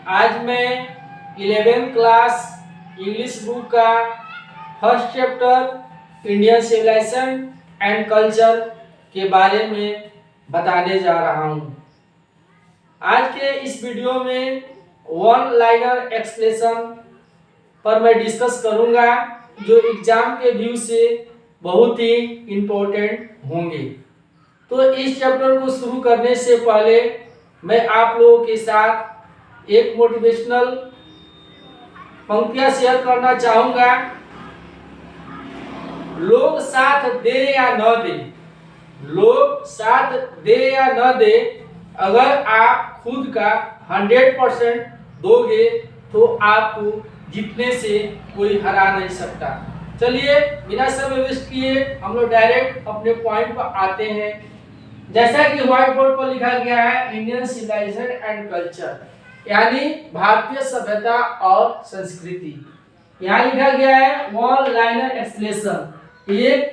आज मैं 11th class English book का first chapter Indian civilisation and culture के बारे में बताने जा रहा हूँ। आज के इस वीडियो में वन लाइनर एक्सप्लेनेशन पर मैं डिस्कस करूँगा जो एग्जाम के व्यू से बहुत ही इम्पोर्टेंट होंगे। तो इस चैप्टर को शुरू करने से पहले मैं आप लोगों के साथ एक मोटिवेशनल पंक्तियां शेयर करना चाहूँगा। लोग साथ दे या न दे, लोग साथ दे या न दे, अगर आप खुद का 100% दोगे तो आपको जीतने से कोई हरा नहीं सकता। चलिए बिना समय वेस्ट किए हम लोग डायरेक्ट अपने पॉइंट पर आते हैं। जैसा कि व्हाइट बोर्ड पर लिखा गया है इंडियन सिविलाइजेशन एंड कल्चर, यानी भारतीय सभ्यता और संस्कृति। यहाँ लिखा गया है वन लाइनर एक्सप्लेनेशन, एक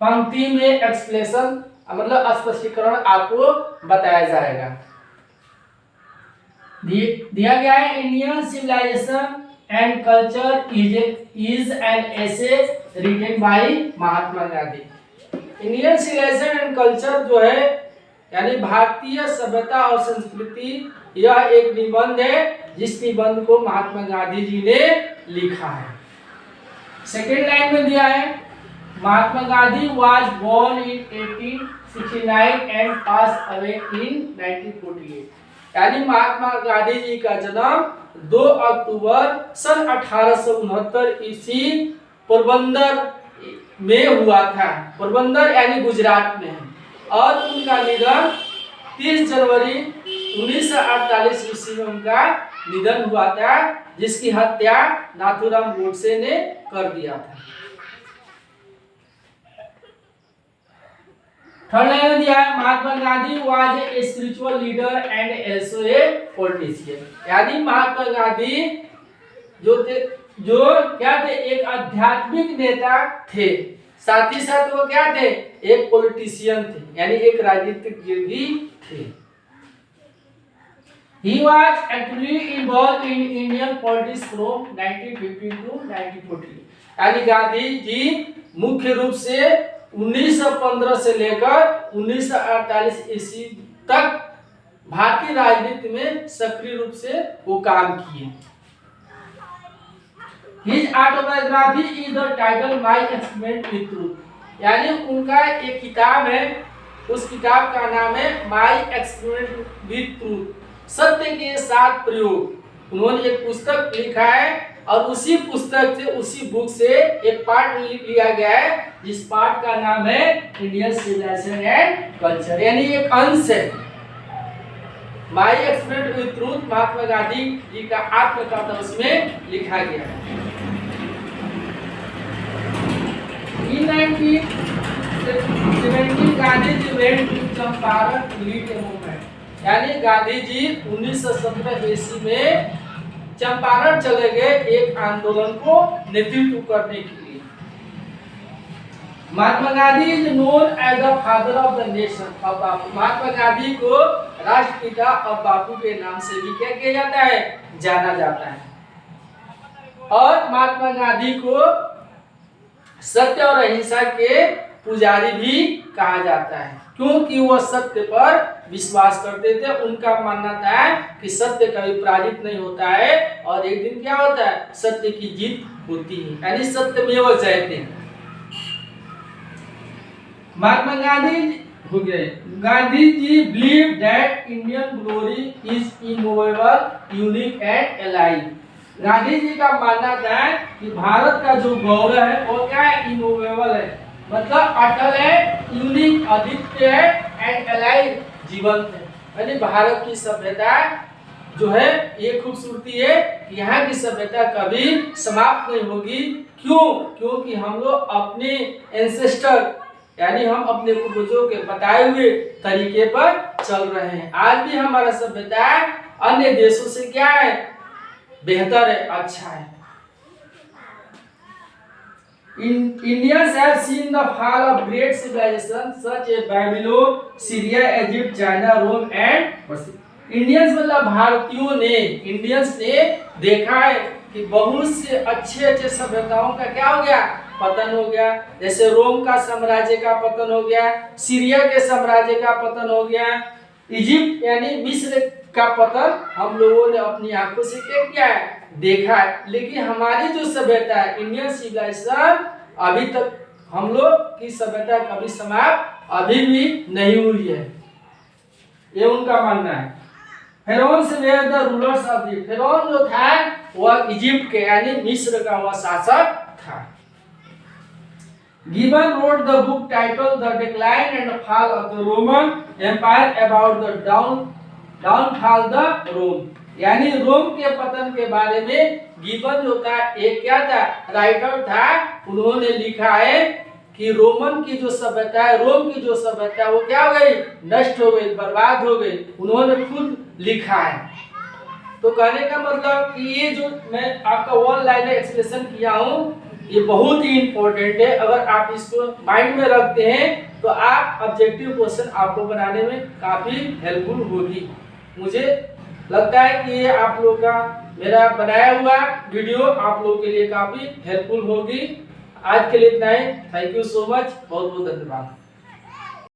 पंक्ति में एक्सप्लेनेशन मतलब स्पष्टीकरण आपको बताया जाएगा। दिया गया है Indian civilisation and culture is an essay written by Mahatma Gandhi. Indian civilisation and culture जो है यानी भारतीय सभ्यता और संस्कृति, यह एक निबंध है जिस निबंध को महात्मा गांधी जी ने लिखा है। सेकेंड लाइन में दिया है Mahatma Gandhi was born in 1869 and pass away in 1948, यानी महात्मा गांधी जी का जन्म 2 अक्टूबर सन 1869 ईस्वी पोरबंदर में हुआ था। पोरबंदर यानी गुजरात में, और उनका निधन 30 जनवरी 1948 ईस्वी में उनका निधन हुआ था, जिसकी हत्या नाथूराम गोडसे ने कर दिया था। थर्ड लाइन में दिया है Mahatma Gandhi was a spiritual leader and also a politician, यानी महात्मा गांधी जो क्या थे, एक आध्यात्मिक नेता थे, साथ ही साथ वो क्या थे, एक पॉलिटिशियन थे, यानी एक राजनीतिज्ञ भी थे। He was actively involved in Indian politics from 1915 to 1940, यानी गांधी जी मुख्य रूप से 1915 से लेकर 1948 ईस्वी तक भारतीय राजनीति में सक्रिय रूप से वो काम किए। His autobiography is the title My Experiment with Truth, यानी उनका एक किताब है, उस किताब का नाम है My Experiment with Truth, सत्य के साथ प्रयोग। उन्होंने एक पुस्तक लिखा है और उसी पुस्तक से, उसी बुक से एक पार्ट लिया गया है जिस पार्ट का नाम है इंडियन सिविलाइजेशन एंड कल्चर, यानी एक अंश है। My experiment with truth Mahatma Gandhi ji का आत्मकथा उसमें लिखा गया है। In 1917 Gandhi ji went to Champaran to lead a movement, यानी गांधी जी 1917 ईस्वी में चंपारण चले गए एक आंदोलन को नेतृत्व करने के लिए। Mahatma Gandhi is known as the father of the nation of Bapu, Mahatma Gandhi को राष्ट्रपिता और बापू के नाम से भी क्या किया जाता है, जाना जाता है। और महात्मा गांधी को सत्य और अहिंसा के पुजारी भी कहा जाता है, क्योंकि वो सत्य पर विश्वास करते थे। उनका मानना था कि सत्य कभी पराजित नहीं होता है और एक दिन क्या होता है, सत्य की जीत होती है, यानी सत्यमेव जयते। महात्मा गांधी हो गए, Gandhi ji believe that Indian glory is immovable, unique and alive, Gandhi ji का मानना था कि भारत का जो गौरव है वो क्या है, इमूवेबल है, मतलब अटल है, यूनिक अद्वितीय है, एंड अलाइव जीवंत है, यानी भारत की सभ्यता जो है ये खूबसूरती है कि यहाँ की सभ्यता कभी समाप्त नहीं होगी। क्यों? क्योंकि हम लोग अपने एंसेस्टर यानी हम अपने पूर्वजों के बताए हुए तरीके पर चल रहे हैं। आज भी हमारा सभ्यता अन्य देशों से क्या है, बेहतर है, अच्छा है। Indians have seen the fall of great civilizations such as Babylon, Syria, Egypt, China, Rome and Persia, Indians मतलब भारतीयों ने, इंडियंस ने देखा है कि बहुत से अच्छे अच्छे सभ्यताओं का क्या हो गया, पतन हो गया। जैसे रोम का साम्राज्य का पतन हो गया, सीरिया के साम्राज्य का पतन हो गया, इजिप्ट यानी मिस्र का पतन हम लोगों ने अपनी आंखों से क्या किया है, देखा है। लेकिन हमारी जो सभ्यता है, इंडियन सिविलाइजेशन, अभी तक हम लोग की सभ्यता कभी समाप्त अभी भी नहीं हुई है, ये उनका मानना है। Pharaohs were the rulers of the, pharaoh जो था वह इजिप्ट के यानी मिस्र का वह शासक था। Gibbon wrote the book titled The Decline and Fall of the Roman Empire about the downfall the Rome, यानी रोम के पतन के बारे में गिबन जो था एक क्या था, राइटर था। उन्होंने लिखा है कि रोमन की जो सभ्यता है, रोम की जो सभ्यता वो क्या हो गई, नष्ट हो गई, बर्बाद हो गई, उन्होंने खुद लिखा है। तो कहने का मतलब कि ये जो मैं आपका वन लाइन एक्सप्रेशन किया हूँ ये बहुत ही इंपॉर्टेंट है। अगर आप इसको माइंड में रखते हैं तो आप ऑब्जेक्टिव क्वेश्चन आपको बनाने में काफी हेल्पफुल होगी। मुझे लगता है कि ये आप लोग का मेरा बनाया हुआ वीडियो आप लोग के लिए काफी हेल्पफुल होगी। आज के लिए इतना ही। थैंक यू सो मच, बहुत बहुत धन्यवाद।